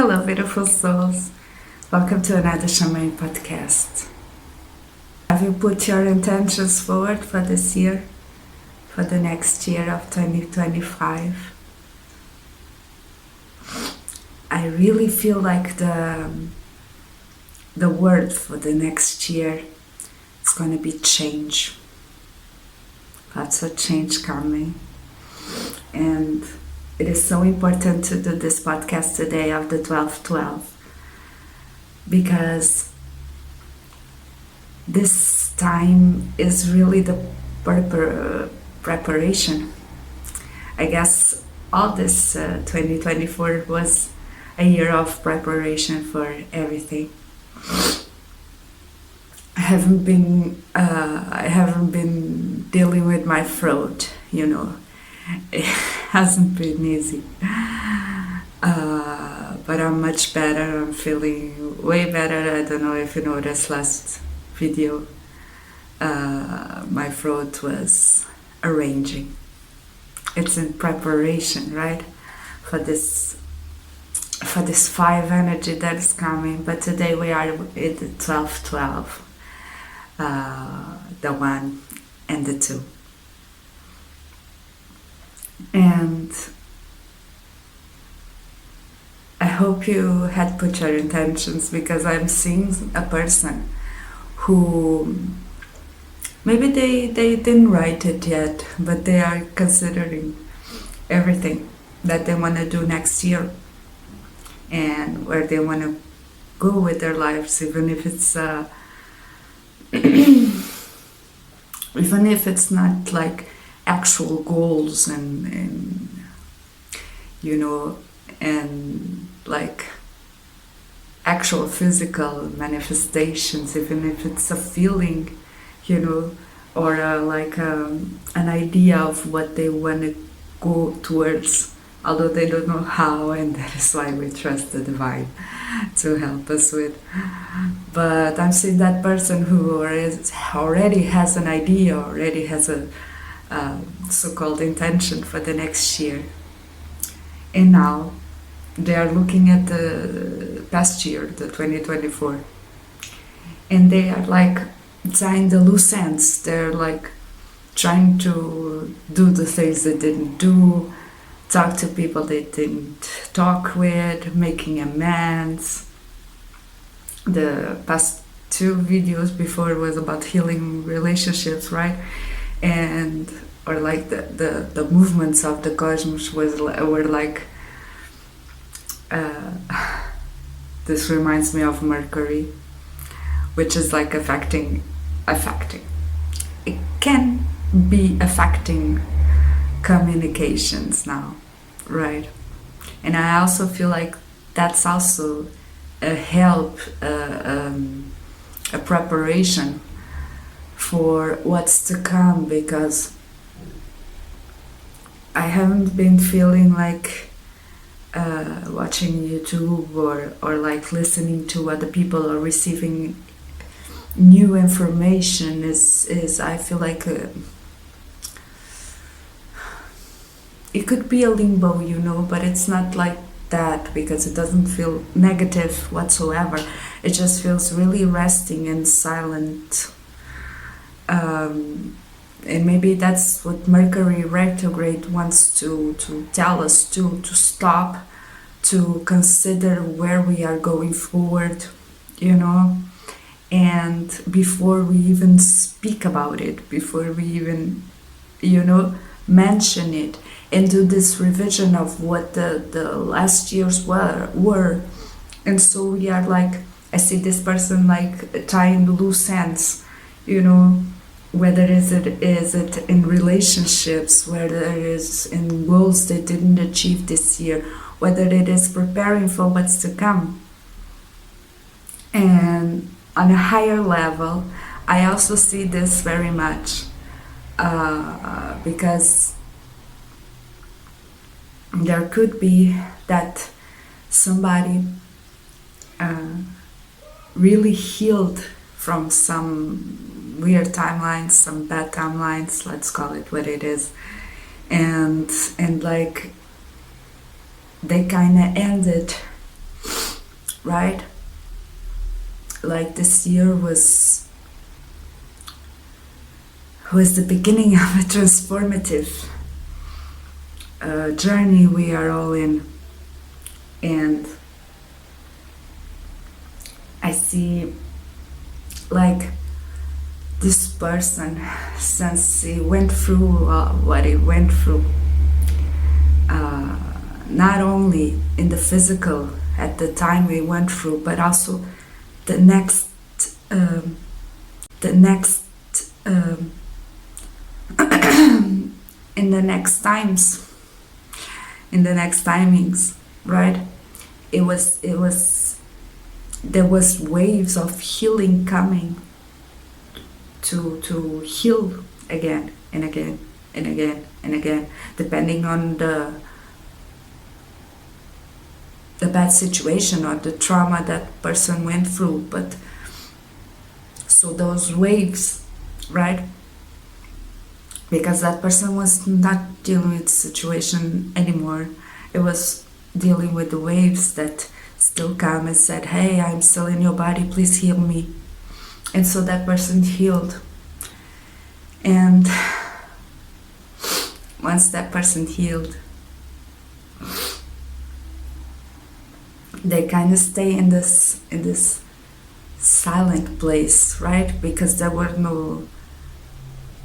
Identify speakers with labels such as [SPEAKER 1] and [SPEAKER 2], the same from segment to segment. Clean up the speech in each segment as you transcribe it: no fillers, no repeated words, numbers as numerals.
[SPEAKER 1] Hello, beautiful souls. Welcome to another Shamayim Podcast. Have you put your intentions forward for this year, for the next year of 2025? I really feel like the word for the next year is going to be change. Lots of change coming. And it is so important to do this podcast today of the 12-12 because this time is really the preparation. I guess all this 2024 was a year of preparation for everything. I haven't been dealing with my throat, It hasn't been easy, but I'm much better. I'm feeling way better. I don't know if you noticed last video, my throat was arranging. It's in preparation, right, for this 5 energy that is coming. But today we are in the 12-12, the 1 and the 2. And I hope you had put your intentions, because I'm seeing a person who maybe they didn't write it yet, but they are considering everything that they want to do next year and where they want to go with their lives, even if it's even if it's not like actual goals and like actual physical manifestations, even if it's a feeling, or an idea of what they want to go towards, although they don't know how, and that is why we trust the divine to help us with. But I'm seeing that person who already has an idea, already has a so-called intention for the next year, and now they are looking at the past year, the 2024, and they are like tying the loose ends. They're like trying to do the things they didn't do, talk to people they didn't talk with, making amends. The past 2 videos before was about healing relationships, right? And or like the movements of the cosmos were like this reminds me of Mercury, which is like affecting. It can be affecting communications now, right? And I also feel like that's also a help, a preparation for what's to come, because I haven't been feeling like watching YouTube or like listening to other people or receiving new information is I feel like it could be a limbo, but it's not like that, because it doesn't feel negative whatsoever. It just feels really resting and silent. And maybe that's what Mercury retrograde wants to tell us to stop, to consider where we are going forward, and before we even speak about it, before we even, mention it, and do this revision of what the last years were. And so we are like, I see this person like tying loose ends, whether is it in relationships, whether it is in goals they didn't achieve this year, whether it is preparing for what's to come. And on a higher level, I also see this very much because there could be that somebody really healed from some weird timelines, some bad timelines, let's call it what it is, and like they kind of ended right? Like this year was the beginning of a transformative journey we are all in. And I see like this person, since he went through what he went through, not only in the physical at the time we went through, but also the next um, in the next times, in the next timings, right? It was there was waves of healing coming to heal again and again and again and again, depending on the bad situation or the trauma that person went through. But so those waves, right? Because that person was not dealing with the situation anymore. It was dealing with the waves that still come and said, hey, I'm still in your body, please heal me. And so that person healed. And once that person healed, they kind of stay in this silent place, right? Because there were no,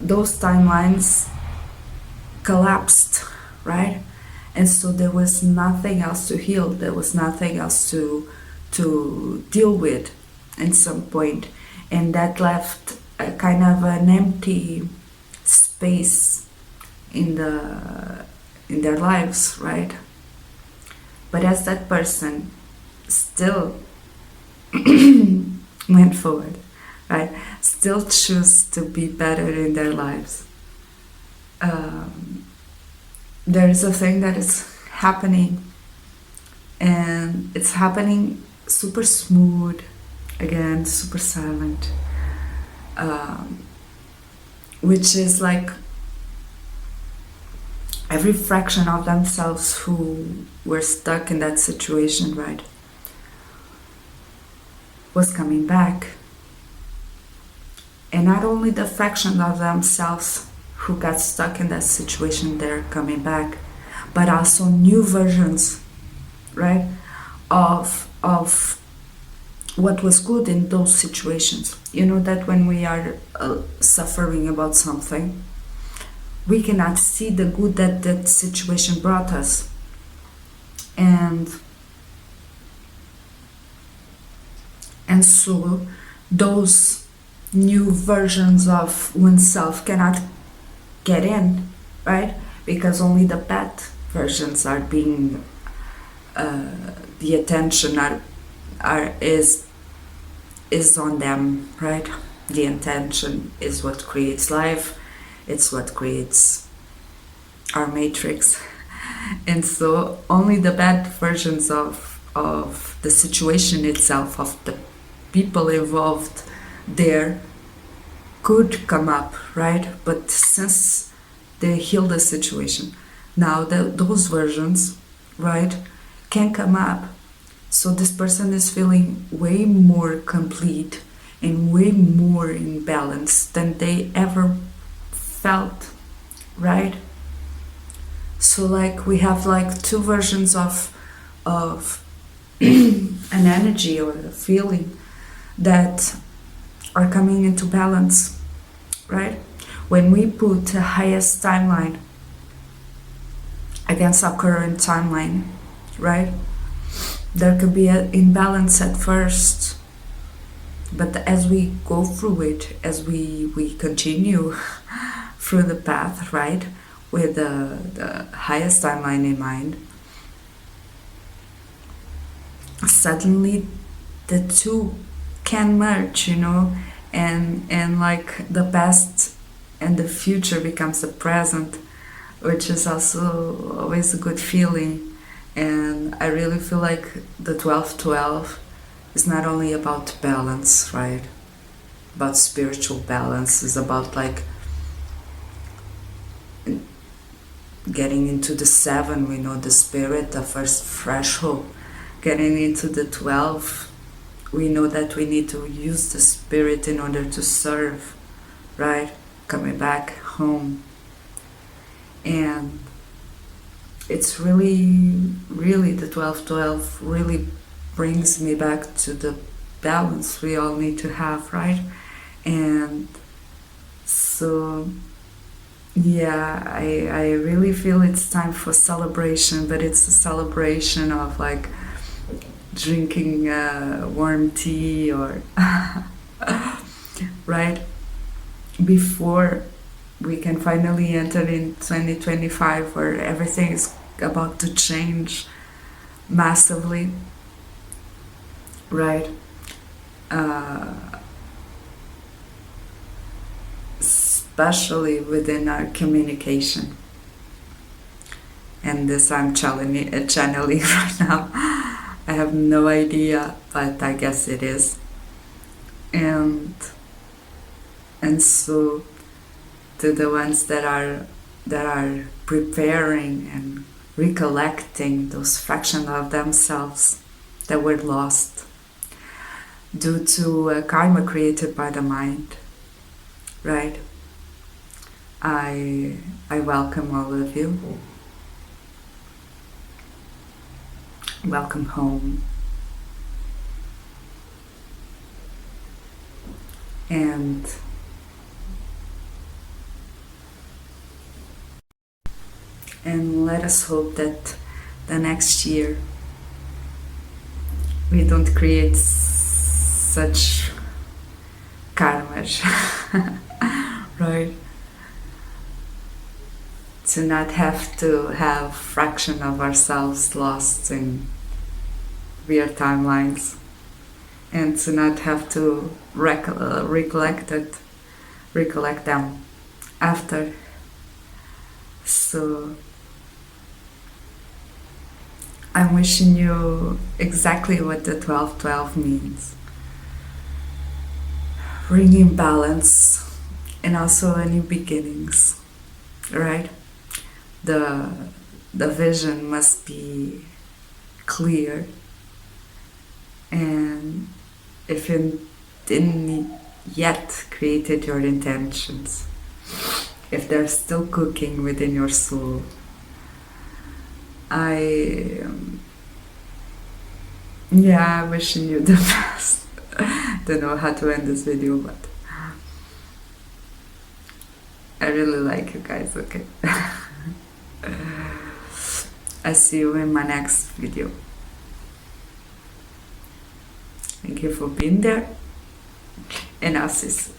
[SPEAKER 1] those timelines collapsed, right? And so there was nothing else to heal. There was nothing else to deal with at some point. And that left a kind of an empty space in their lives, right? But as that person still went forward, right? Still choose to be better in their lives. There is a thing that is happening, and it's happening super smooth, again, super silent, which is like every fraction of themselves who were stuck in that situation, right, was coming back. And not only the fraction of themselves who got stuck in that situation, they're coming back, but also new versions, right, of what was good in those situations. You know that when we are suffering about something, we cannot see the good that that situation brought us. And so those new versions of oneself cannot get in, right? Because only the bad versions are being the attention is on them, right? The intention is what creates life. It's what creates our matrix. And so only the bad versions of the situation itself, of the people involved there, could come up, right? But since they healed the situation, now those versions, right, can come up. So this person is feeling way more complete and way more in balance than they ever felt, right? So like we have like two versions of an energy or a feeling that are coming into balance, right? When we put the highest timeline against our current timeline, right, there could be an imbalance at first, but as we go through it, as we continue through the path, right, with the highest timeline in mind, suddenly the two can merge, you know, and like the past and the future becomes the present, which is also always a good feeling. And I really feel like the 12-12 is not only about balance, right? About spiritual balance. It's about like getting into the 7, we know the spirit, the first threshold, Getting into the 12, we know that we need to use the spirit in order to serve, right? Coming back home. And it's really, really, the 12-12 really brings me back to the balance we all need to have, right? And so, yeah, I really feel it's time for celebration, but it's a celebration of like drinking warm tea or right before we can finally enter in 2025, where everything is about to change massively, right? Especially within our communication. And this I'm channeling right now. I have no idea, but I guess it is. And so to the ones that are preparing and recollecting those fractions of themselves that were lost due to karma created by the mind, right? I welcome all of you. Welcome home. And let us hope that the next year we don't create such karma, right? To not have to have fraction of ourselves lost in weird timelines, and to not have to recollect them after. So I'm wishing you exactly what the 12-12 means. Bringing balance and also a new beginnings, right? The vision must be clear, and if you didn't yet created your intentions, if they're still cooking within your soul, I'm wishing you the best. Don't know how to end this video, but I really like you guys, okay? I see you in my next video. Thank you for being there, and I'll see you soon.